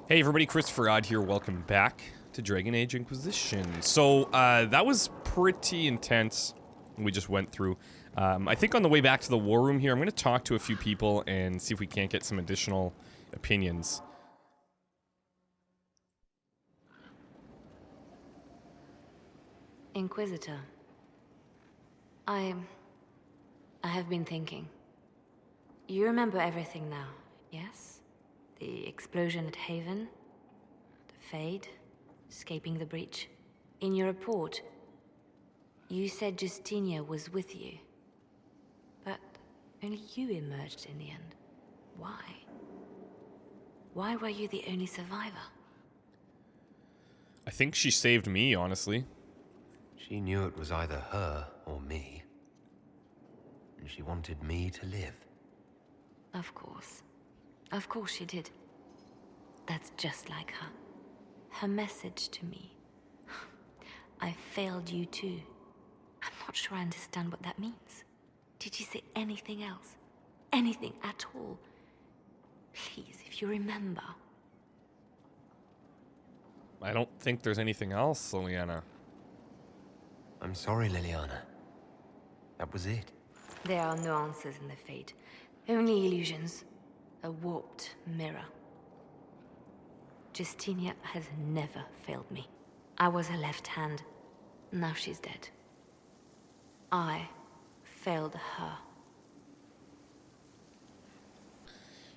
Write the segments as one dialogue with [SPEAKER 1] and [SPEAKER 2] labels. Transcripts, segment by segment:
[SPEAKER 1] Hey everybody, ChristopherOdd here. Welcome back to Dragon Age Inquisition. So, that was pretty intense. We just went through. I think on the way back to the war room here, I'm going to talk to a few people and see if we can't get some additional opinions.
[SPEAKER 2] Inquisitor. I have been thinking. You remember everything now, yes? The explosion at Haven, the Fade, escaping the breach. In your report, you said Justinia was with you. But only you emerged in the end. Why? Why were you the only survivor?
[SPEAKER 1] I think she saved me, honestly.
[SPEAKER 3] She knew it was either her or me. And she wanted me to live.
[SPEAKER 2] Of course. Of course she did. That's just like her. Her message to me. I failed you too. I'm not sure I understand what that means. Did you say anything else? Anything at all? Please, if you remember.
[SPEAKER 1] I don't think there's anything else, Leliana.
[SPEAKER 3] I'm sorry, Leliana. That was it.
[SPEAKER 2] There are no answers in the Fate. Only illusions. A warped mirror. Justinia has never failed me. I was her left hand. Now she's dead. I failed her.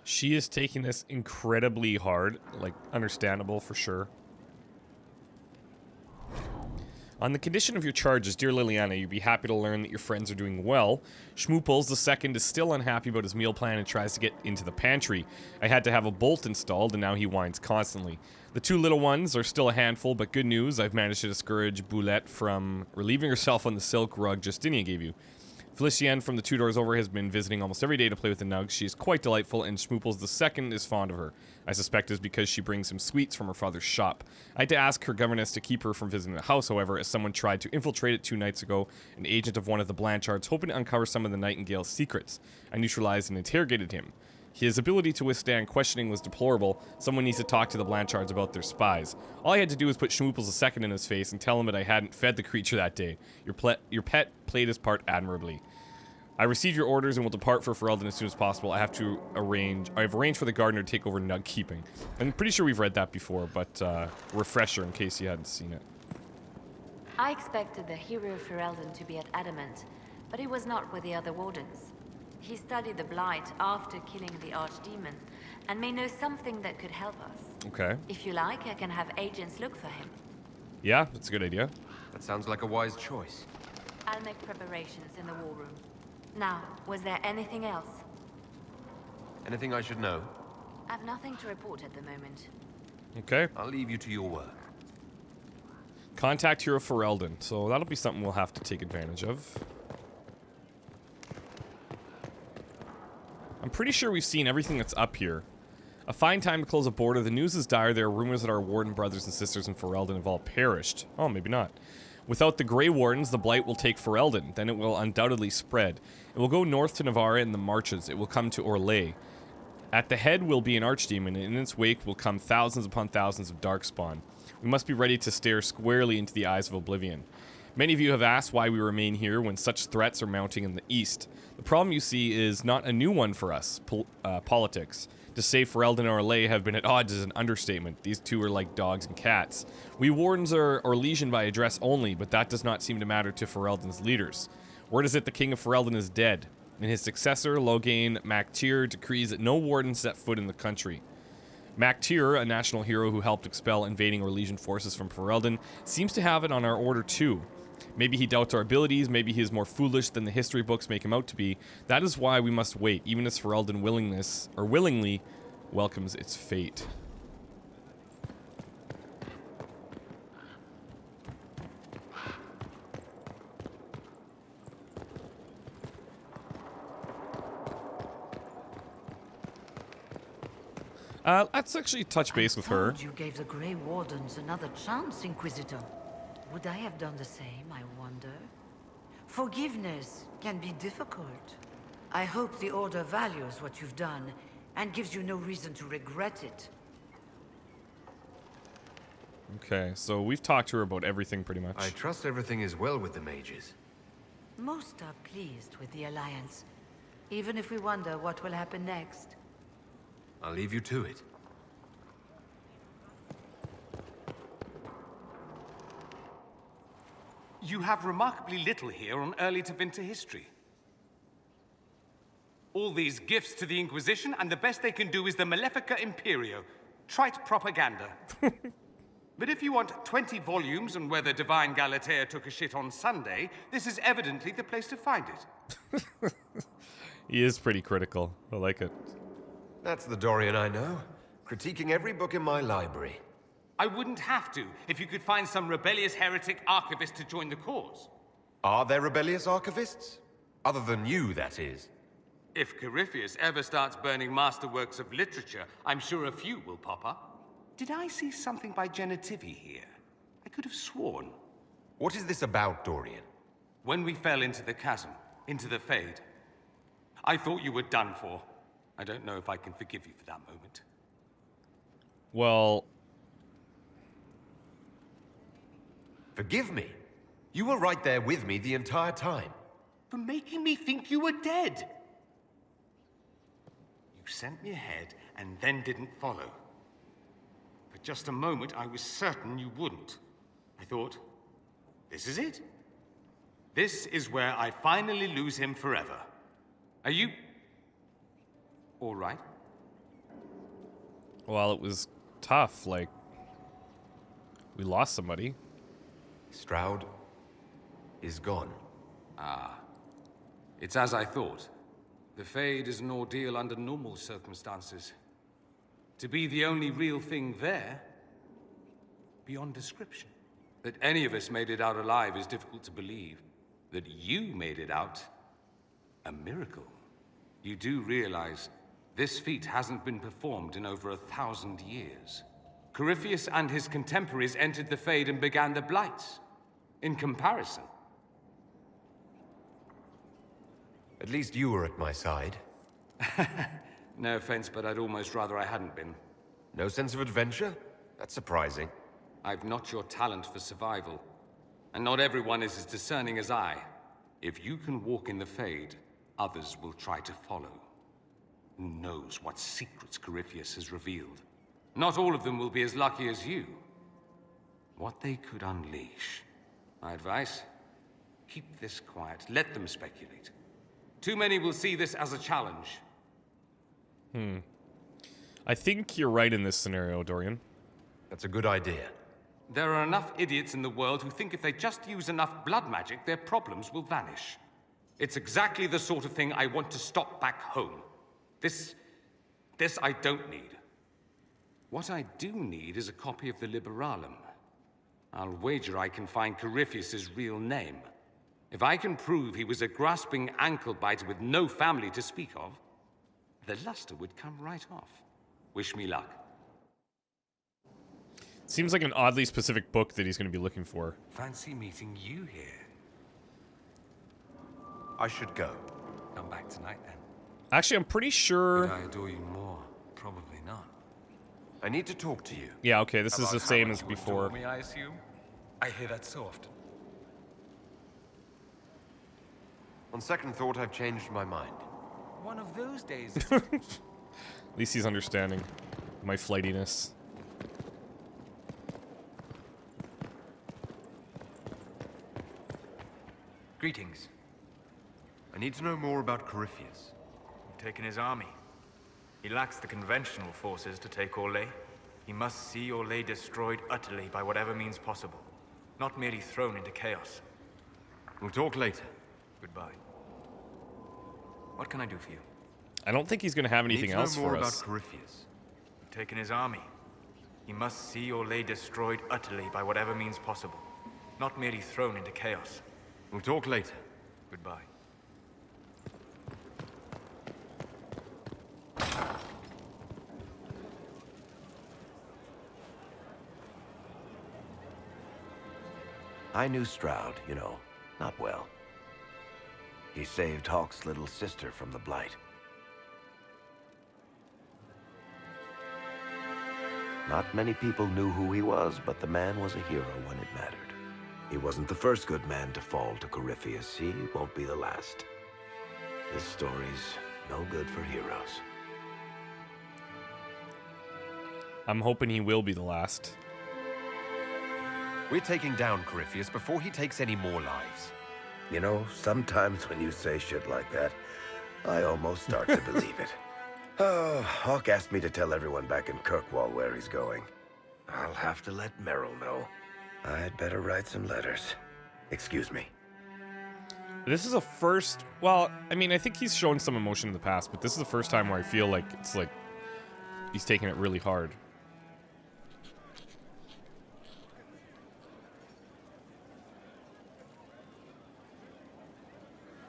[SPEAKER 1] She is taking this incredibly hard, like, understandable for sure. On the condition of your charges, dear Leliana, you'd be happy to learn that your friends are doing well. Schmooples II is still unhappy about his meal plan and tries to get into the pantry. I had to have a bolt installed, and now he whines constantly. The two little ones are still a handful, but good news, I've managed to discourage Boulette from relieving herself on the silk rug Justinia gave you. Felicienne from the two doors over has been visiting almost every day to play with the nugs. She is quite delightful, and Schmooples II is fond of her. I suspect it's because she brings him sweets from her father's shop. I had to ask her governess to keep her from visiting the house, however, as someone tried to infiltrate it 2 nights ago, an agent of one of the Blanchards, hoping to uncover some of the Nightingale's secrets. I neutralized and interrogated him. His ability to withstand questioning was deplorable. Someone needs to talk to the Blanchards about their spies. All I had to do was put Schmooples II in his face and tell him that I hadn't fed the creature that day. Your pet played his part admirably. I received your orders and will depart for Ferelden as soon as possible. I have arranged for the gardener to take over nug keeping. I'm pretty sure we've read that before, but refresher in case you hadn't seen it.
[SPEAKER 2] I expected the hero of Ferelden to be at Adamant, but he was not with the other Wardens. He studied the Blight after killing the Archdemon, and may know something that could help us.
[SPEAKER 1] Okay.
[SPEAKER 2] If you like, I can have agents look for him.
[SPEAKER 1] Yeah, that's a good idea.
[SPEAKER 3] That sounds like a wise choice.
[SPEAKER 2] I'll make preparations in the war room. Now, was there anything else?
[SPEAKER 3] Anything I should know?
[SPEAKER 2] I've nothing to report at the moment.
[SPEAKER 1] Okay.
[SPEAKER 3] I'll leave you to your work.
[SPEAKER 1] Contact Hero Ferelden. So that'll be something we'll have to take advantage of. I'm pretty sure we've seen everything that's up here. A fine time to close a border. The news is dire. There are rumors that our Warden brothers and sisters in Ferelden have all perished. Oh, maybe not. Without the Grey Wardens, the Blight will take Ferelden. Then it will undoubtedly spread. It will go north to Navarra in the marches. It will come to Orlais. At the head will be an Archdemon, and in its wake will come thousands upon thousands of Darkspawn. We must be ready to stare squarely into the eyes of Oblivion. Many of you have asked why we remain here when such threats are mounting in the east. The problem, you see, is not a new one for us, politics. To say Ferelden and Orlais have been at odds is an understatement. These two are like dogs and cats. We Wardens are Orlesian by address only, but that does not seem to matter to Ferelden's leaders. Word is that the King of Ferelden is dead, and his successor, Loghain Mactyr, decrees that no Warden set foot in the country. Mactyr, a national hero who helped expel invading Orlesian forces from Ferelden, seems to have it on our order too. Maybe he doubts our abilities, maybe he is more foolish than the history books make him out to be. That is why we must wait, even as Ferelden willingly welcomes its fate. Let's actually touch base with her.
[SPEAKER 4] You gave the Grey Wardens another chance, Inquisitor. Would I have done the same, I wonder? Forgiveness can be difficult. I hope the Order values what you've done and gives you no reason to regret it.
[SPEAKER 1] Okay, so we've talked to her about everything pretty much.
[SPEAKER 3] I trust everything is well with the mages.
[SPEAKER 4] Most are pleased with the Alliance, even if we wonder what will happen next.
[SPEAKER 3] I'll leave you to it.
[SPEAKER 5] You have remarkably little here on early to Vinter history. All these gifts to the Inquisition, and the best they can do is the Malefica Imperio. Trite propaganda. But if you want 20 volumes on whether Divine Galatea took a shit on Sunday, this is evidently the place to find it.
[SPEAKER 1] He is pretty critical. I like it.
[SPEAKER 3] That's the Dorian I know. Critiquing every book in my library.
[SPEAKER 5] I wouldn't have to if you could find some rebellious heretic archivist to join the cause.
[SPEAKER 3] Are there rebellious archivists? Other than you, that is.
[SPEAKER 5] If Corypheus ever starts burning masterworks of literature, I'm sure a few will pop up. Did I see something by Genitivi here? I could have sworn.
[SPEAKER 3] What is this about, Dorian?
[SPEAKER 5] When we fell into the chasm, into the Fade, I thought you were done for. I don't know if I can forgive you for that moment.
[SPEAKER 1] Well...
[SPEAKER 3] Forgive me. You were right there with me the entire time.
[SPEAKER 5] For making me think you were dead. You sent me ahead and then didn't follow. For just a moment, I was certain you wouldn't. I thought, this is it. This is where I finally lose him forever. Are you... all right?
[SPEAKER 1] Well, it was tough, like... we lost somebody.
[SPEAKER 3] Stroud is gone.
[SPEAKER 5] Ah. It's as I thought. The Fade is an ordeal under normal circumstances. To be the only real thing there, beyond description. That any of us made it out alive is difficult to believe. That you made it out, a miracle. You do realize this feat hasn't been performed in over 1,000 years. Corypheus and his contemporaries entered the Fade and began the Blights. In comparison.
[SPEAKER 3] At least you were at my side.
[SPEAKER 5] No offense, but I'd almost rather I hadn't been.
[SPEAKER 3] No sense of adventure? That's surprising.
[SPEAKER 5] I've not your talent for survival. And not everyone is as discerning as I. If you can walk in the Fade, others will try to follow. Who knows what secrets Corypheus has revealed? Not all of them will be as lucky as you. What they could unleash. My advice? Keep this quiet. Let them speculate. Too many will see this as a challenge.
[SPEAKER 1] I think you're right in this scenario, Dorian.
[SPEAKER 3] That's a good idea.
[SPEAKER 5] There are enough idiots in the world who think if they just use enough blood magic, their problems will vanish. It's exactly the sort of thing I want to stop back home. This I don't need. What I do need is a copy of the Liberalum. I'll wager I can find Corypheus's real name. If I can prove he was a grasping ankle-biter with no family to speak of, the luster would come right off. Wish me luck.
[SPEAKER 1] Seems like an oddly specific book that he's going to be looking for.
[SPEAKER 5] Fancy meeting you here.
[SPEAKER 3] I should go.
[SPEAKER 5] Come back tonight, then.
[SPEAKER 1] Actually, I'm pretty sure...
[SPEAKER 5] Would I adore you more? Probably not.
[SPEAKER 3] I need to talk to you.
[SPEAKER 1] Yeah, okay, this is
[SPEAKER 5] About
[SPEAKER 1] the
[SPEAKER 5] how
[SPEAKER 1] same
[SPEAKER 5] much
[SPEAKER 1] as
[SPEAKER 5] you
[SPEAKER 1] before.
[SPEAKER 5] adore me, I assume? I hear that so often.
[SPEAKER 3] On second thought, I've changed my mind.
[SPEAKER 5] One of those days.
[SPEAKER 1] At least he's understanding my flightiness.
[SPEAKER 6] Greetings.
[SPEAKER 3] I need to know more about Corypheus.
[SPEAKER 6] You've taken his army. He lacks the conventional forces to take Orlais. He must see Orlais destroyed utterly by whatever means possible, not merely thrown into chaos.
[SPEAKER 3] We'll talk later.
[SPEAKER 6] Goodbye. What can I do for you?
[SPEAKER 1] I don't think he's going to have anything else
[SPEAKER 3] Need to know more
[SPEAKER 1] for us.
[SPEAKER 3] about Corypheus.
[SPEAKER 6] You've taken his army. He must see Orlais destroyed utterly by whatever means possible, not merely thrown into chaos.
[SPEAKER 3] We'll talk later.
[SPEAKER 6] Goodbye.
[SPEAKER 7] I knew Stroud, you know, not well. He saved Hawke's little sister from the Blight. Not many people knew who he was, but the man was a hero when it mattered. He wasn't the first good man to fall to Corypheus. He won't be the last. This story's no good for heroes.
[SPEAKER 1] I'm hoping he will be the last.
[SPEAKER 3] We're taking down Corypheus before he takes any more lives.
[SPEAKER 7] You know, sometimes when you say shit like that, I almost start to believe it. Oh, Hawk asked me to tell everyone back in Kirkwall where he's going. I'll have to let Merrill know. I'd better write some letters. Excuse me.
[SPEAKER 1] This is a first... Well, I mean, I think he's shown some emotion in the past, but this is the first time where I feel like it's like he's taking it really hard.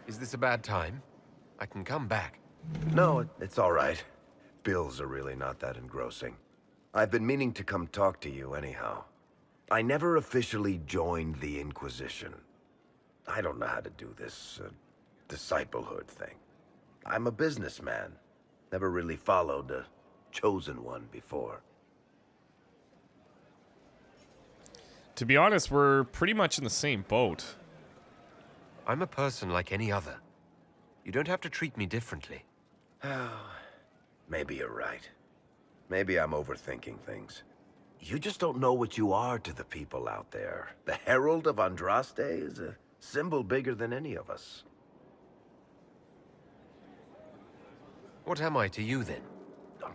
[SPEAKER 3] Is this a bad time? I can come back.
[SPEAKER 7] No, it's all right. Bills are really not that engrossing. I've been meaning to come talk to you anyhow. I never officially joined the Inquisition. I don't know how to do this disciplehood thing. I'm a businessman. Never really followed a chosen one before.
[SPEAKER 1] To be honest, we're pretty much in the same boat.
[SPEAKER 3] I'm a person like any other. You don't have to treat me differently.
[SPEAKER 7] Maybe you're right. Maybe I'm overthinking things. You just don't know what you are to the people out there. The Herald of Andraste is a symbol bigger than any of us.
[SPEAKER 3] What am I to you, then?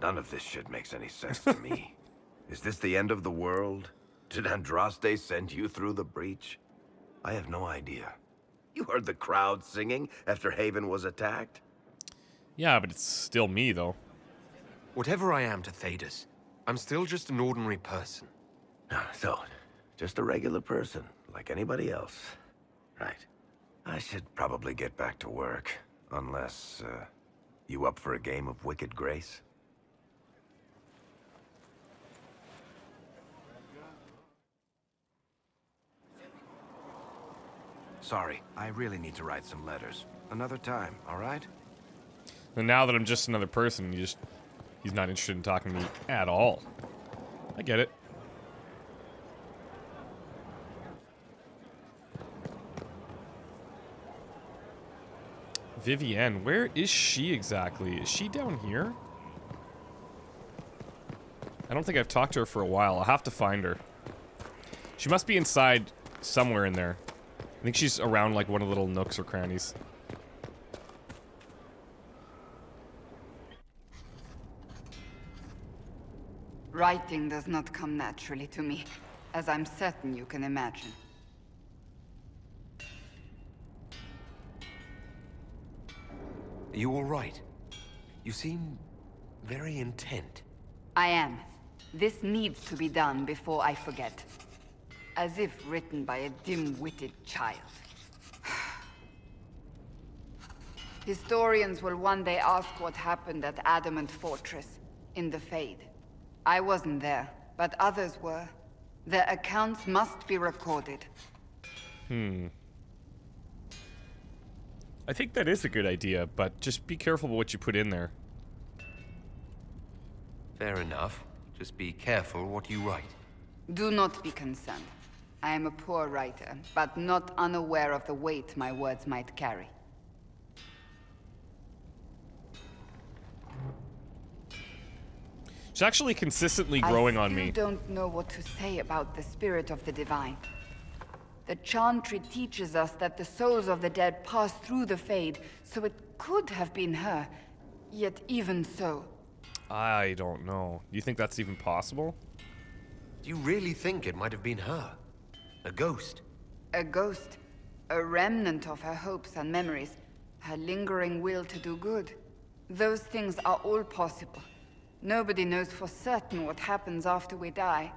[SPEAKER 7] None of this shit makes any sense to me. Is this the end of the world? Did Andraste send you through the breach? I have no idea. You heard the crowd singing after Haven was attacked?
[SPEAKER 1] Yeah, but it's still me, though.
[SPEAKER 3] Whatever I am to Thedas, I'm still just an ordinary person.
[SPEAKER 7] So, just a regular person, like anybody else. Right. I should probably get back to work. Unless, you up for a game of Wicked Grace? Sorry, I really need to write some letters. Another time, all right?
[SPEAKER 1] And now that I'm just another person, he's not interested in talking to me at all. I get it. Vivienne, where is she exactly? Is she down here? I don't think I've talked to her for a while. I'll have to find her. She must be inside somewhere in there. I think she's around like one of the little nooks or crannies.
[SPEAKER 8] Writing does not come naturally to me, as I'm certain you can imagine.
[SPEAKER 3] Are you all right? You seem very intent.
[SPEAKER 8] I am. This needs to be done before I forget. As if written by a dim-witted child. Historians will one day ask what happened at Adamant Fortress, in the Fade. I wasn't there, but others were. Their accounts must be recorded.
[SPEAKER 1] I think that is a good idea, but just be careful with what you put in there.
[SPEAKER 3] Fair enough. Just be careful what you write.
[SPEAKER 8] Do not be concerned. I am a poor writer, but not unaware of the weight my words might carry.
[SPEAKER 1] She's actually consistently growing on me.
[SPEAKER 8] I don't know what to say about the spirit of the divine. The Chantry teaches us that the souls of the dead pass through the Fade, so it could have been her. Yet even so...
[SPEAKER 1] I don't know. Do you think that's even possible?
[SPEAKER 3] Do you really think it might have been her? A ghost?
[SPEAKER 8] A ghost. A remnant of her hopes and memories. Her lingering will to do good. Those things are all possible. Nobody knows for certain what happens after we die.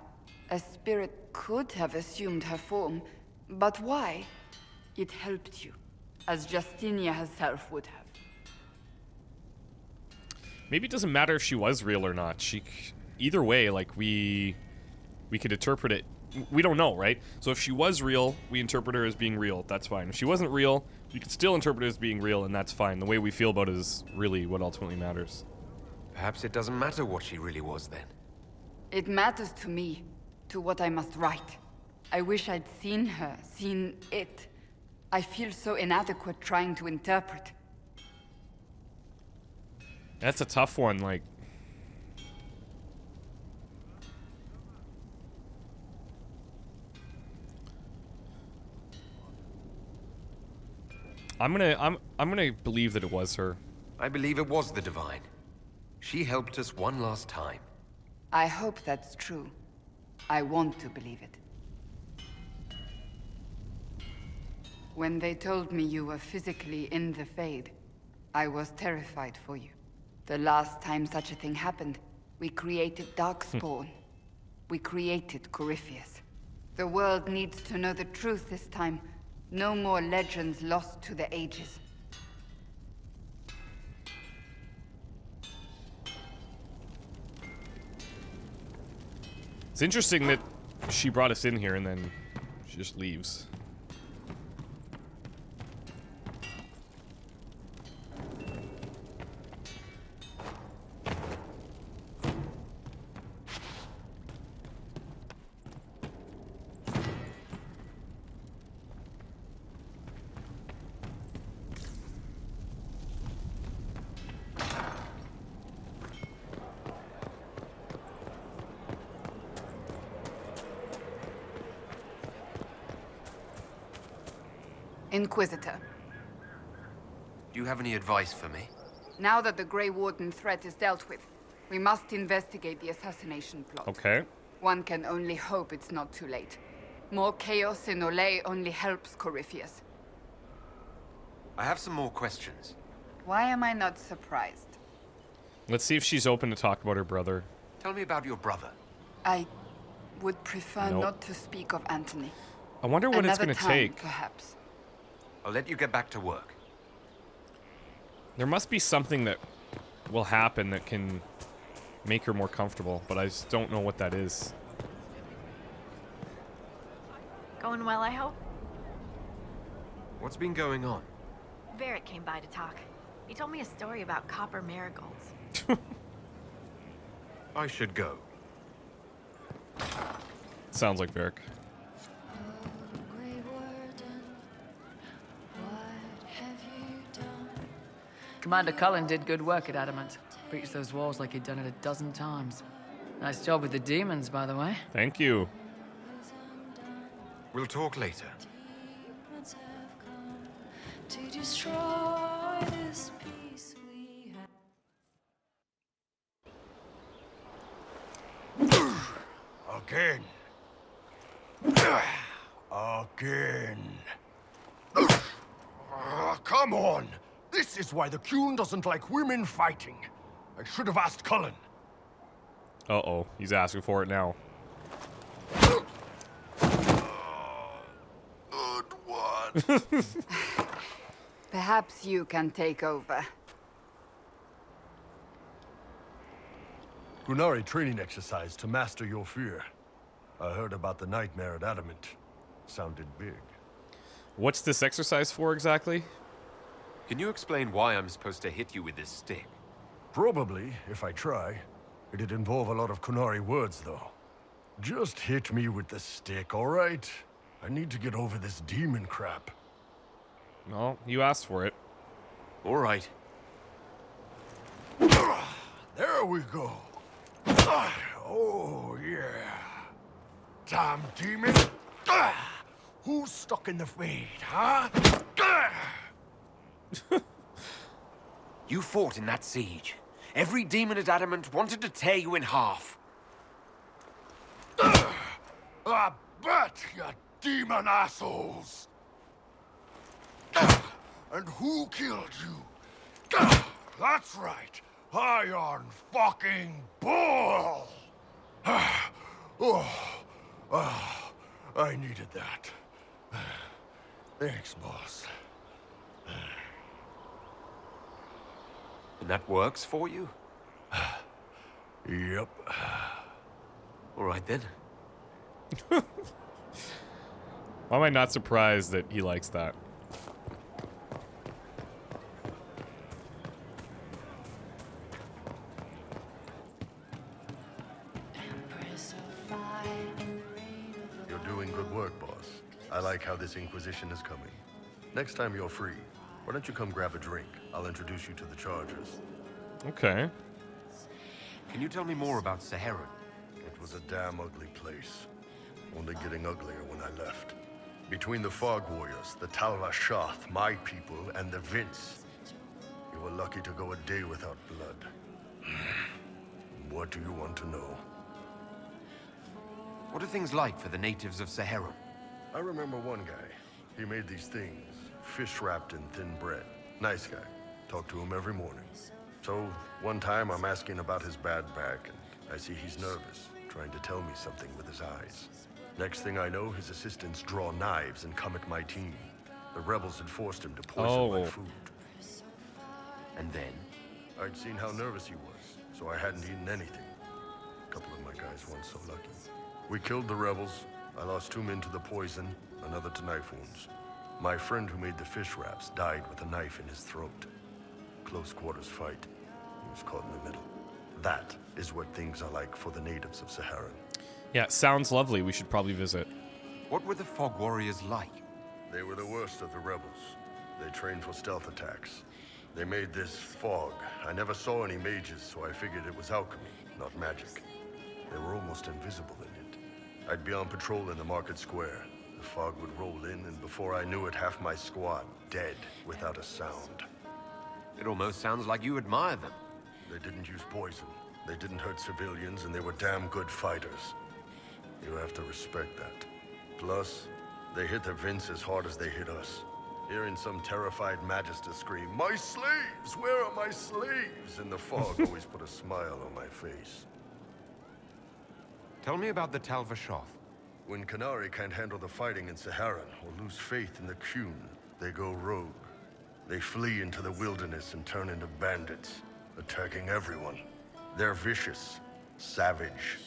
[SPEAKER 8] A spirit could have assumed her form, but why? It helped you, as Justinia herself would have.
[SPEAKER 1] Maybe it doesn't matter if she was real or not. Either way, like, we could interpret it. We don't know, right? So if she was real, we interpret her as being real. That's fine. If she wasn't real, we could still interpret her as being real, and that's fine. The way we feel about it is really what ultimately matters.
[SPEAKER 3] Perhaps it doesn't matter what she really was then.
[SPEAKER 8] It matters to me, to what I must write. I wish I'd seen her, seen it. I feel so inadequate trying to interpret.
[SPEAKER 1] That's a tough one, like... I'm gonna believe that it was her.
[SPEAKER 3] I believe it was the Divine. She helped us one last time.
[SPEAKER 8] I hope that's true. I want to believe it. When they told me you were physically in the Fade, I was terrified for you. The last time such a thing happened, we created Darkspawn. We created Corypheus. The world needs to know the truth this time. No more legends lost to the ages.
[SPEAKER 1] It's interesting that she brought us in here and then she just leaves.
[SPEAKER 8] Inquisitor.
[SPEAKER 3] Do you have any advice for me?
[SPEAKER 8] Now that the Grey Warden threat is dealt with, we must investigate the assassination plot.
[SPEAKER 1] Okay.
[SPEAKER 8] One can only hope it's not too late. More chaos in Olay only helps Corypheus.
[SPEAKER 3] I have some more questions.
[SPEAKER 8] Why am I not surprised?
[SPEAKER 1] Let's see if she's open to talk about her brother.
[SPEAKER 3] Tell me about your brother.
[SPEAKER 8] I would prefer
[SPEAKER 1] Nope.
[SPEAKER 8] not to speak of Anthony.
[SPEAKER 1] I wonder what it's
[SPEAKER 8] Another
[SPEAKER 1] gonna
[SPEAKER 8] time,
[SPEAKER 1] take.
[SPEAKER 8] perhaps.
[SPEAKER 3] I'll let you get back to work.
[SPEAKER 1] There must be something that will happen that can make her more comfortable, but I just don't know what that is.
[SPEAKER 9] Going well, I hope?
[SPEAKER 3] What's been going on?
[SPEAKER 9] Varric came by to talk. He told me a story about copper marigolds.
[SPEAKER 3] I should go.
[SPEAKER 1] Sounds like Varric.
[SPEAKER 10] Commander Cullen did good work at Adamant. Breached those walls like he'd done it a dozen times. Nice job with the demons, by the way.
[SPEAKER 1] Thank you.
[SPEAKER 3] We'll talk later.
[SPEAKER 11] To destroy this peace we have.
[SPEAKER 7] Again. Again. Come on! This is why the Qun doesn't like women fighting. I should have asked Cullen.
[SPEAKER 1] Uh-oh, he's asking for it now.
[SPEAKER 7] Good one.
[SPEAKER 8] Perhaps you can take over.
[SPEAKER 12] Qunari training exercise to master your fear. I heard about the nightmare at Adamant. Sounded big.
[SPEAKER 1] What's this exercise for exactly?
[SPEAKER 3] Can you explain why I'm supposed to hit you with this stick?
[SPEAKER 12] Probably, if I try. It'd involve a lot of Qunari words, though. Just hit me with the stick, all right? I need to get over this demon crap.
[SPEAKER 1] No, you asked for it.
[SPEAKER 3] All right.
[SPEAKER 12] There we go. Oh, yeah. Damn demon. Who's stuck in the Fade, huh?
[SPEAKER 3] You fought in that siege. Every demon at Adamant wanted to tear you in half.
[SPEAKER 12] I bet, you demon assholes! And who killed you? That's right, Iron fucking Bull! I needed that. Thanks, boss.
[SPEAKER 3] And that works for you?
[SPEAKER 12] Yep.
[SPEAKER 3] All right, then.
[SPEAKER 1] Why am I not surprised that he likes that?
[SPEAKER 12] work, boss. I like how this Inquisition is coming. Next time you're free, why don't you come grab a drink? I'll introduce you to the Chargers.
[SPEAKER 1] Okay.
[SPEAKER 3] Can you tell me more about Saharoun?
[SPEAKER 12] It was a damn ugly place. Only getting uglier when I left. Between the Fog Warriors, the Talva Shoth, my people, and the Vince. You were lucky to go a day without blood. What do you want to know?
[SPEAKER 3] What are things like for the natives of Saharoun?
[SPEAKER 12] I remember one guy. He made these things, fish wrapped in thin bread. Nice guy. Talked to him every morning. So, one time I'm asking about his bad back, and I see he's nervous, trying to tell me something with his eyes. Next thing I know, his assistants draw knives and come at my team. The rebels had forced him to poison my food.
[SPEAKER 3] And then?
[SPEAKER 12] I'd seen how nervous he was, so I hadn't eaten anything. A couple of my guys weren't so lucky. We killed the rebels. I lost 2 men to the poison, another to knife wounds. My friend who made the fish wraps died with a knife in his throat. Close quarters fight. He was caught in the middle. That is what things are like for the natives of Saharoun.
[SPEAKER 1] Yeah, sounds lovely. We should probably visit.
[SPEAKER 3] What were the Fog Warriors like?
[SPEAKER 12] They were the worst of the rebels. They trained for stealth attacks. They made this fog. I never saw any mages, so I figured it was alchemy, not magic. They were almost invisible in it. I'd be on patrol in the market square. The fog would roll in, and before I knew it, half my squad dead without a sound.
[SPEAKER 3] It almost sounds like you admire them.
[SPEAKER 12] They didn't use poison. They didn't hurt civilians, and they were damn good fighters. You have to respect that. Plus, they hit the Vince as hard as they hit us. Hearing some terrified Magister scream, "My slaves! Where are my slaves?" in the fog always put a smile on my face.
[SPEAKER 3] Tell me about the Talva Shoth.
[SPEAKER 12] When Qunari can't handle the fighting in Saharoun or lose faith in the Qun, they go rogue. They flee into the wilderness and turn into bandits, attacking everyone. They're vicious, savage.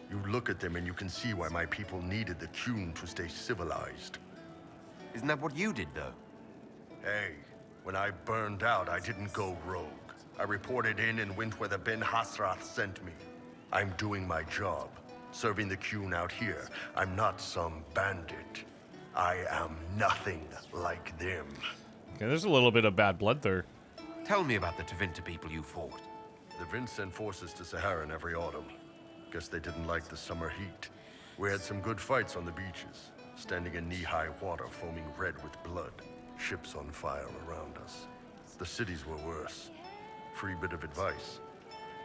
[SPEAKER 12] You look at them and you can see why my people needed the Qun to stay civilized.
[SPEAKER 3] Isn't that what you did, though?
[SPEAKER 12] Hey, when I burned out, I didn't go rogue. I reported in and went where the Ben Hasrath sent me. I'm doing my job, serving the Qun out here. I'm not some bandit. I am nothing like them.
[SPEAKER 1] Okay, there's a little bit of bad blood there.
[SPEAKER 3] Tell me about the Tevinter people you fought.
[SPEAKER 12] The Vince sent forces to Saharoun every autumn. Guess they didn't like the summer heat. We had some good fights on the beaches, standing in knee-high water foaming red with blood, ships on fire around us. The cities were worse. Free bit of advice.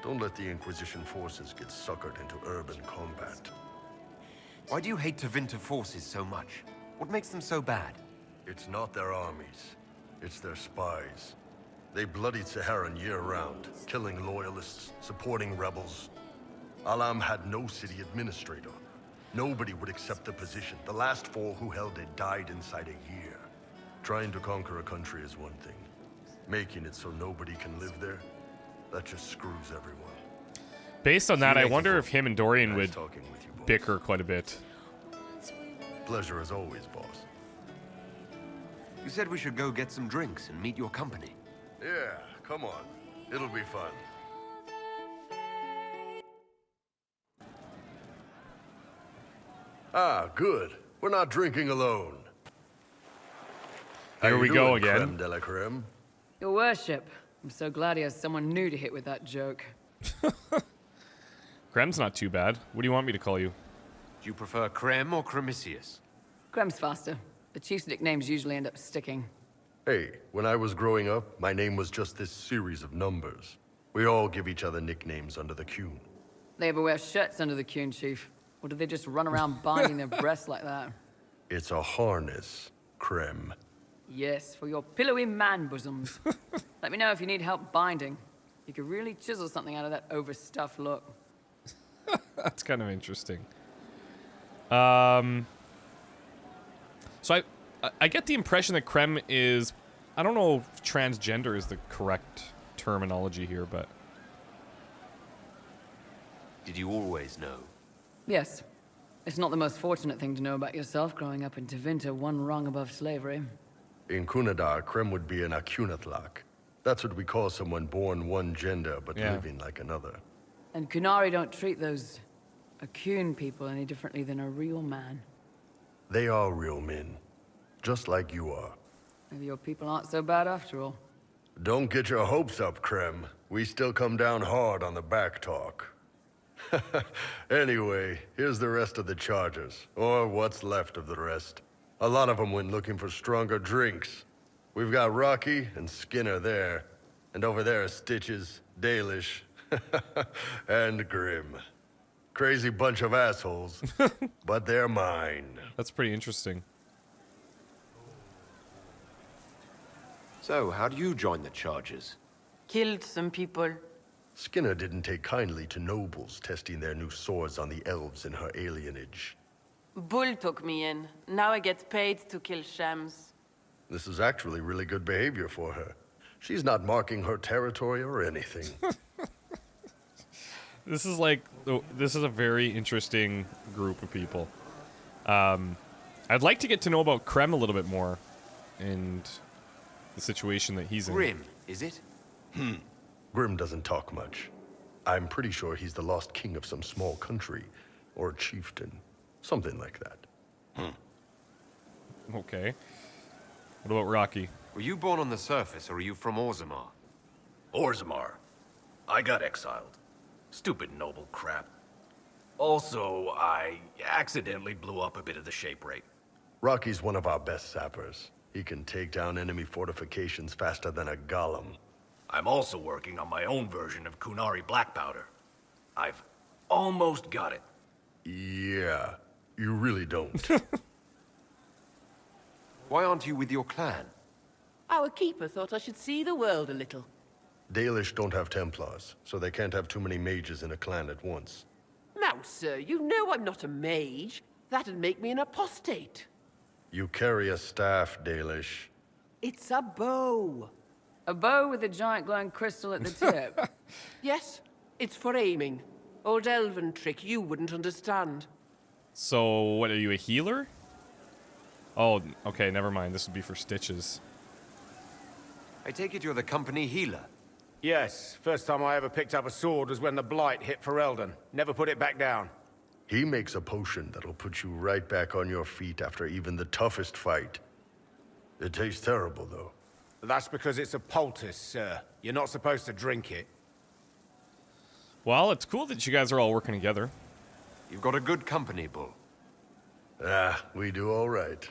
[SPEAKER 12] Don't let the Inquisition forces get suckered into urban combat.
[SPEAKER 3] Why do you hate Tevinter forces so much? What makes them so bad?
[SPEAKER 12] It's not their armies. It's their spies. They bloodied Saharoun year-round, killing loyalists, supporting rebels. Alam had no city administrator. Nobody would accept the position. The last 4 who held it died inside a year. Trying to conquer a country is one thing. Making it so nobody can live there, that just screws everyone.
[SPEAKER 1] Based on that, I wonder if him and Dorian would bicker quite a bit.
[SPEAKER 12] Pleasure as always, boss.
[SPEAKER 3] You said we should go get some drinks and meet your company.
[SPEAKER 12] Yeah, come on. It'll be fun. Ah, good. We're not drinking alone.
[SPEAKER 1] Here we go again.
[SPEAKER 12] Krem de la Krem?
[SPEAKER 10] Your worship. I'm so glad he has someone new to hit with that joke.
[SPEAKER 1] Krem's not too bad. What do you want me to call you?
[SPEAKER 3] Do you prefer Krem or Kremisius?
[SPEAKER 10] Krem's faster. The chief's nicknames usually end up sticking.
[SPEAKER 12] Hey, when I was growing up, my name was just this series of numbers. We all give each other nicknames under the Qun.
[SPEAKER 10] They ever wear shirts under the Qun, chief? Or do they just run around binding their breasts like that?
[SPEAKER 12] It's a harness, Krem.
[SPEAKER 10] Yes, for your pillowy man bosoms. Let me know if you need help binding. You could really chisel something out of that overstuffed look.
[SPEAKER 1] That's kind of interesting. So I get the impression that Krem is, I don't know if transgender is the correct terminology here, but...
[SPEAKER 3] Did you always know?
[SPEAKER 10] Yes. It's not the most fortunate thing to know about yourself growing up in Tevinter, one rung above slavery.
[SPEAKER 12] In Kunadar, Krem would be an Akunatlak. That's what we call someone born one gender but living like another.
[SPEAKER 10] And Qunari don't treat those Akun people any differently than a real man.
[SPEAKER 12] They are real men. Just like you are.
[SPEAKER 10] Maybe your people aren't so bad after all.
[SPEAKER 12] Don't get your hopes up, Krem. We still come down hard on the back talk. Anyway, here's the rest of the charges. Or what's left of the rest. A lot of them went looking for stronger drinks. We've got Rocky and Skinner there. And over there are Stitches, Dalish, and Grim. Crazy bunch of assholes, but they're mine.
[SPEAKER 1] That's pretty interesting.
[SPEAKER 13] So, how do you join the charges?
[SPEAKER 14] Killed some people.
[SPEAKER 12] Skinner didn't take kindly to nobles testing their new swords on the elves in her alienage.
[SPEAKER 14] Bull took me in. Now I get paid to kill shams.
[SPEAKER 12] This is actually really good behavior for her. She's not marking her territory or anything.
[SPEAKER 1] This is like, this is a very interesting group of people. I'd like to get to know about Krem a little bit more, and the situation that he's in.
[SPEAKER 13] Grim, is it?
[SPEAKER 12] Grim doesn't talk much. I'm pretty sure he's the lost king of some small country, or chieftain, something like that.
[SPEAKER 1] Okay. What about Rocky?
[SPEAKER 13] Were you born on the surface, or are you from Orzammar?
[SPEAKER 15] Orzammar. I got exiled. Stupid noble crap. Also, I accidentally blew up a bit of the shape rate.
[SPEAKER 12] Rocky's one of our best sappers. He can take down enemy fortifications faster than a golem.
[SPEAKER 15] I'm also working on my own version of Kunari black powder. I've almost got it.
[SPEAKER 12] Yeah, you really don't.
[SPEAKER 13] Why aren't you with your clan?
[SPEAKER 16] Our keeper thought I should see the world a little.
[SPEAKER 12] Dalish don't have Templars, so they can't have too many mages in a clan at once.
[SPEAKER 16] Now, sir, you know I'm not a mage. That'd make me an apostate.
[SPEAKER 12] You carry a staff, Dalish.
[SPEAKER 16] It's a bow.
[SPEAKER 10] A bow with a giant glowing crystal at the tip.
[SPEAKER 16] Yes, it's for aiming. Old elven trick you wouldn't understand.
[SPEAKER 1] So, what, are you a healer? Oh, okay, never mind. This would be for Stitches.
[SPEAKER 13] I take it you're the company healer?
[SPEAKER 5] Yes, first time I ever picked up a sword was when the Blight hit Ferelden. Never put it back down.
[SPEAKER 12] He makes a potion that'll put you right back on your feet after even the toughest fight. It tastes terrible, though.
[SPEAKER 5] That's because it's a poultice, sir. You're not supposed to drink it.
[SPEAKER 1] Well, it's cool that you guys are all working together.
[SPEAKER 13] You've got a good company, Bull.
[SPEAKER 12] Ah, we do all right.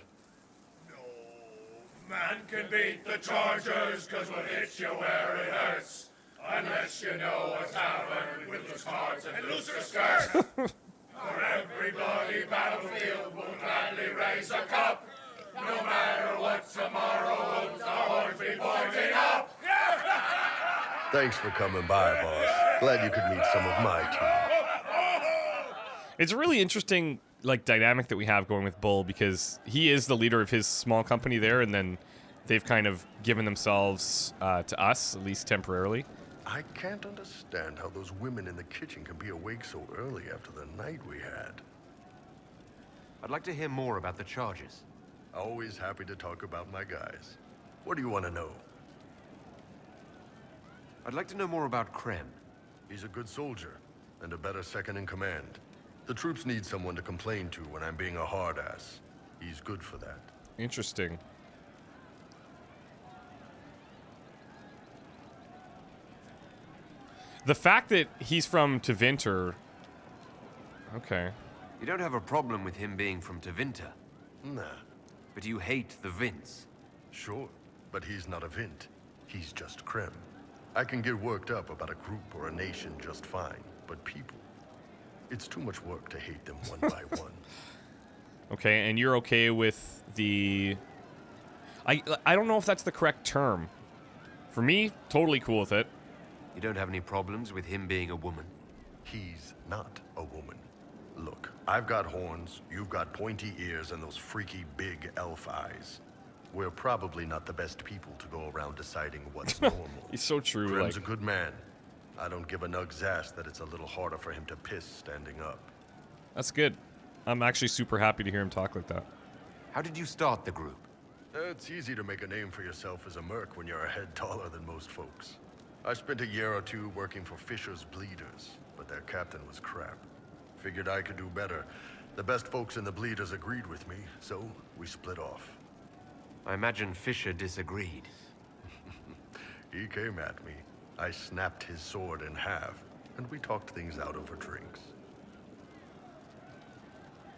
[SPEAKER 17] Man can beat the chargers, cause we'll hit you where it hurts. Unless you know what's happened with your cards and loose your skirt. For every bloody battlefield, we'll gladly raise a cup. No matter what tomorrow holds, our horns be pointing up.
[SPEAKER 12] Thanks for coming by, boss. Glad you could meet some of my team.
[SPEAKER 1] It's a really interesting, like, dynamic that we have going with Bull, because he is the leader of his small company there, and then they've kind of given themselves to us, at least temporarily.
[SPEAKER 12] I can't understand how those women in the kitchen can be awake so early after the night we had.
[SPEAKER 13] I'd like to hear more about the charges.
[SPEAKER 12] Always happy to talk about my guys. What do you want to know?
[SPEAKER 13] I'd like to know more about Krem.
[SPEAKER 12] He's a good soldier, and a better second in command. The troops need someone to complain to when I'm being a hard-ass. He's good for that.
[SPEAKER 1] Interesting. The fact that he's from Tevinter... Okay.
[SPEAKER 13] You don't have a problem with him being from Tevinter?
[SPEAKER 12] Nah.
[SPEAKER 13] But you hate the Vince?
[SPEAKER 12] Sure, but he's not a Vint. He's just Krem. I can get worked up about a group or a nation just fine, but people... It's too much work to hate them one by one.
[SPEAKER 1] Okay, and you're okay with the... I don't know if that's the correct term. For me, totally cool with it.
[SPEAKER 13] You don't have any problems with him being a woman?
[SPEAKER 12] He's not a woman. Look, I've got horns, you've got pointy ears, and those freaky big elf eyes. We're probably not the best people to go around deciding what's normal.
[SPEAKER 1] He's so true.
[SPEAKER 12] Krem's a good man. I don't give a nug's ass that it's a little harder for him to piss standing up.
[SPEAKER 1] That's good. I'm actually super happy to hear him talk like that.
[SPEAKER 13] How did you start the group?
[SPEAKER 12] It's easy to make a name for yourself as a merc when you're a head taller than most folks. I spent a year or two working for Fisher's Bleeders, but their captain was crap. Figured I could do better, The best folks in the Bleeders agreed with me, so we split off.
[SPEAKER 13] I imagine Fisher disagreed.
[SPEAKER 12] He came at me. I snapped his sword in half, and we talked things out over drinks.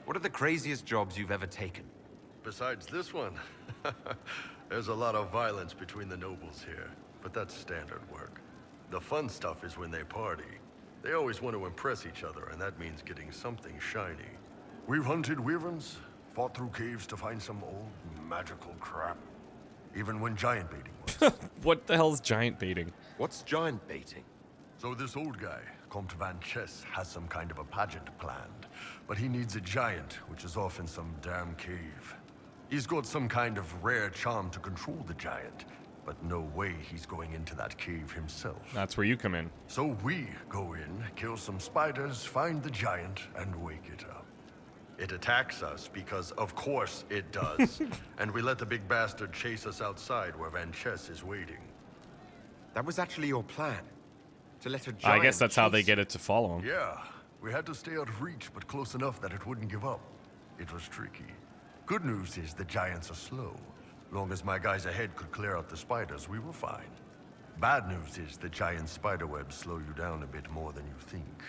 [SPEAKER 13] What are the craziest jobs you've ever taken?
[SPEAKER 12] Besides this one, there's a lot of violence between the nobles here, but that's standard work. The fun stuff is when they party. They always want to impress each other, and that means getting something shiny. We've hunted wyverns, fought through caves to find some old magical crap. Even when giant baiting was.
[SPEAKER 1] What the hell's giant baiting?
[SPEAKER 13] What's giant baiting?
[SPEAKER 12] So this old guy, Comte Van Chess, has some kind of a pageant planned. But he needs a giant, which is off in some damn cave. He's got some kind of rare charm to control the giant, but no way he's going into that cave himself.
[SPEAKER 1] That's where you come in.
[SPEAKER 12] So we go in, kill some spiders, find the giant, and wake it up. It attacks us because, of course, it does. And we let the big bastard chase us outside where Van Chess is waiting.
[SPEAKER 13] That was actually your plan? To let a giant
[SPEAKER 1] I guess that's how they
[SPEAKER 13] chase-
[SPEAKER 1] get it to follow him.
[SPEAKER 12] Yeah, we had to stay out of reach, but close enough that it wouldn't give up. It was tricky. Good news is the giants are slow. Long as my guys ahead could clear out the spiders, we were fine. Bad news is the giant spiderwebs slow you down a bit more than you think.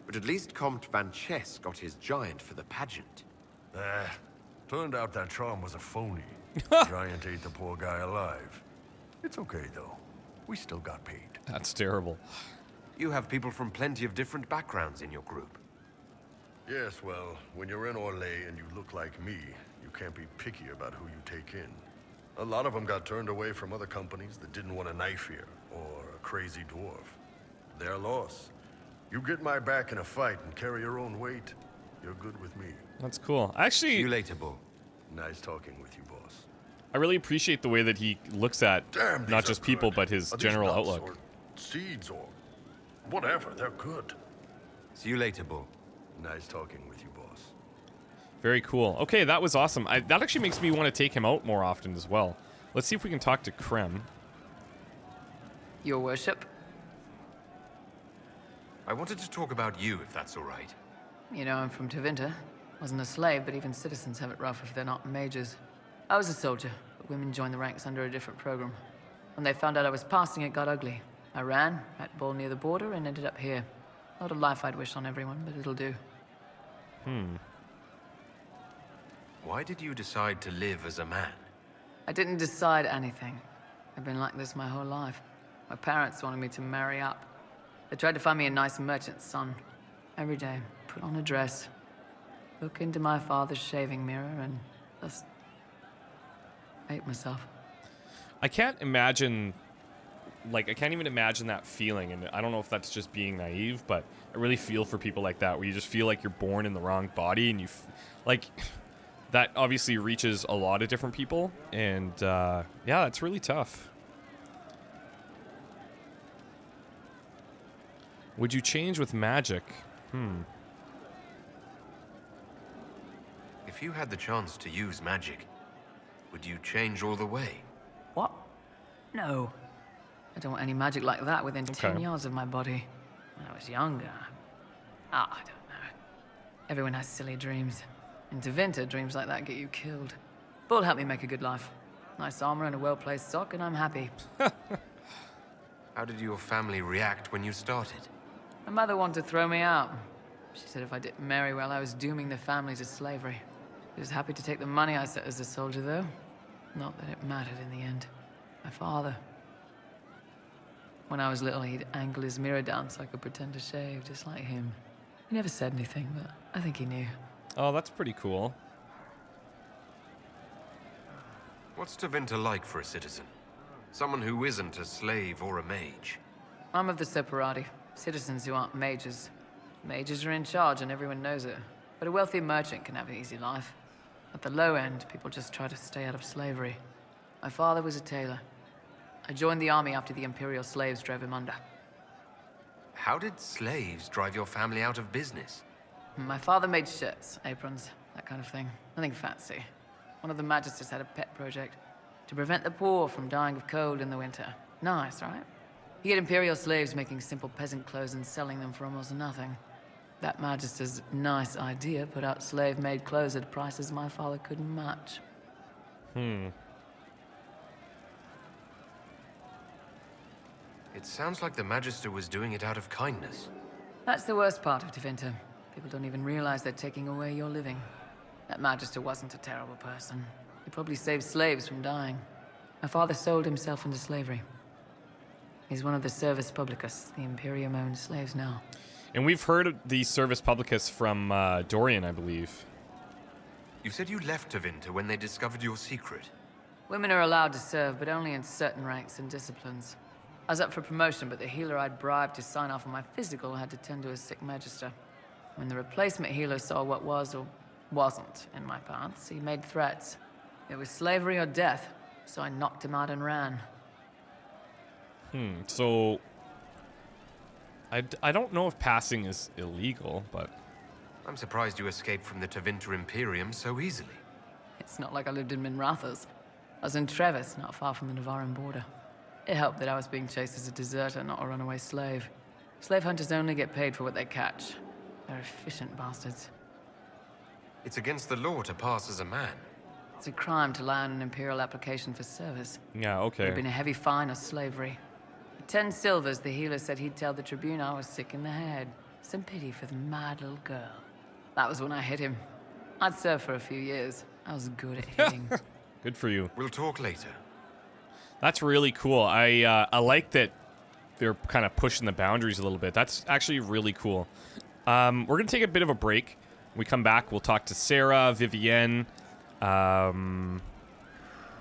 [SPEAKER 13] But at least Comte Van Chess got his giant for the pageant.
[SPEAKER 12] Turned out that charm was a phony. Giant ate the poor guy alive. It's okay, though. We still got paid.
[SPEAKER 1] That's terrible.
[SPEAKER 13] You have people from plenty of different backgrounds in your group.
[SPEAKER 12] Yes, well, when you're in Orlais and you look like me, you can't be picky about who you take in. A lot of them got turned away from other companies that didn't want a knife here, or a crazy dwarf. Their loss. You get my back in a fight and carry your own weight, you're good with me.
[SPEAKER 1] That's cool. Actually,
[SPEAKER 13] See you later, Bull.
[SPEAKER 12] Nice talking with you, boss.
[SPEAKER 1] I really appreciate the way that he looks at
[SPEAKER 12] Damn,
[SPEAKER 1] not
[SPEAKER 12] these
[SPEAKER 1] just
[SPEAKER 12] are
[SPEAKER 1] people,
[SPEAKER 12] good.
[SPEAKER 1] but his
[SPEAKER 12] Are these
[SPEAKER 1] general
[SPEAKER 12] nuts
[SPEAKER 1] outlook.
[SPEAKER 12] or seeds or whatever, they're good.
[SPEAKER 13] See you later, Bull.
[SPEAKER 12] Nice talking with you, boss.
[SPEAKER 1] Very cool. Okay, that was awesome. That actually makes me want to take him out more often as well. Let's see if we can talk to Krem.
[SPEAKER 10] Your worship?
[SPEAKER 13] I wanted to talk about you, if that's all right.
[SPEAKER 10] You know, I'm from Tevinter. Wasn't a slave, but even citizens have it rough if they're not mages. I was a soldier, but women joined the ranks under a different program. When they found out I was passing, it got ugly. I ran, met Bull near the border, and ended up here. Not a life I'd wish on everyone, but it'll do.
[SPEAKER 13] Why did you decide to live as a man?
[SPEAKER 10] I didn't decide anything. I've been like this my whole life. My parents wanted me to marry up. They tried to find me a nice merchant's son. Every day, put on a dress, look into my father's shaving mirror, and just hate myself.
[SPEAKER 1] I can't imagine, like, I can't even imagine that feeling, and I don't know if that's just being naive, but I really feel for people like that, where you just feel like you're born in the wrong body, and like, that obviously reaches a lot of different people, and yeah, it's really tough. Would you change with magic?
[SPEAKER 13] If you had the chance to use magic, would you change all the way?
[SPEAKER 10] What? No. I don't want any magic like that within 10
[SPEAKER 1] Okay.
[SPEAKER 10] yards of my body. When I was younger, I don't know. Everyone has silly dreams. In Tevinter, dreams like that get you killed. Bull helped me make a good life. Nice armor and a well-placed sock, and I'm happy.
[SPEAKER 13] How did your family react when you started?
[SPEAKER 10] My mother wanted to throw me out. She said if I didn't marry well, I was dooming the family to slavery. She was happy to take the money I set as a soldier, though. Not that it mattered in the end. My father. When I was little, he'd angle his mirror down so I could pretend to shave, just like him. He never said anything, but I think he knew.
[SPEAKER 1] Oh, that's pretty cool.
[SPEAKER 13] What's Tevinter like for a citizen? Someone who isn't a slave or a mage.
[SPEAKER 10] I'm of the ChristopherOdd, citizens who aren't mages. Mages are in charge and everyone knows it. But a wealthy merchant can have an easy life. At the low end, people just try to stay out of slavery. My father was a tailor. I joined the army after the Imperial slaves drove him under.
[SPEAKER 13] How did slaves drive your family out of business?
[SPEAKER 10] My father made shirts, aprons, that kind of thing. Nothing fancy. One of the magisters had a pet project to prevent the poor from dying of cold in the winter. Nice, right? He had Imperial slaves making simple peasant clothes and selling them for almost nothing. That Magister's nice idea put out slave-made clothes at prices my father couldn't match.
[SPEAKER 13] It sounds like the Magister was doing it out of kindness.
[SPEAKER 10] That's the worst part of Tevinter. People don't even realize they're taking away your living. That Magister wasn't a terrible person. He probably saved slaves from dying. My father sold himself into slavery. He's one of the Servus Publicus, the Imperium-owned slaves now.
[SPEAKER 1] And we've heard of the Servus Publicus from Dorian, I believe.
[SPEAKER 13] You said you left Tevinter when they discovered your secret.
[SPEAKER 10] Women are allowed to serve, but only in certain ranks and disciplines. I was up for promotion, but the healer I'd bribed to sign off on my physical had to tend to a sick Magister. When the replacement healer saw what was or wasn't in my paths, he made threats. It was slavery or death, so I knocked him out and ran.
[SPEAKER 1] So... I don't know if passing is illegal, but...
[SPEAKER 13] I'm surprised you escaped from the Tevinter Imperium so easily.
[SPEAKER 10] It's not like I lived in Minrathous. I was in Trevis, not far from the Navarran border. It helped that I was being chased as a deserter, not a runaway slave. Slave hunters only get paid for what they catch. They're efficient bastards.
[SPEAKER 13] It's against the law to pass as a man.
[SPEAKER 10] It's a crime to lie on an imperial application for service.
[SPEAKER 1] Yeah, okay.
[SPEAKER 10] It would have been a heavy fine or slavery. For 10 silvers, the healer said he'd tell the Tribune I was sick in the head. Some pity for the mad little girl. That was when I hit him. I'd served for a few years. I was good at hitting.
[SPEAKER 1] Good for you.
[SPEAKER 13] We'll talk later.
[SPEAKER 1] That's really cool. I like that they're kind of pushing the boundaries a little bit. That's actually really cool. We're going to take a bit of a break. When we come back, we'll talk to Sarah, Vivienne,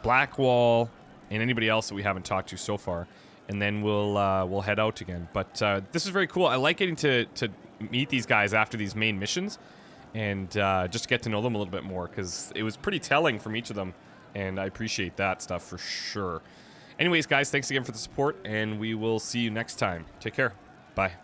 [SPEAKER 1] Blackwall, and anybody else that we haven't talked to so far. And then we'll head out again. But this is very cool. I like getting to meet these guys after these main missions and just get to know them a little bit more, because it was pretty telling from each of them, and I appreciate that stuff for sure. Anyways, guys, thanks again for the support, and we will see you next time. Take care. Bye.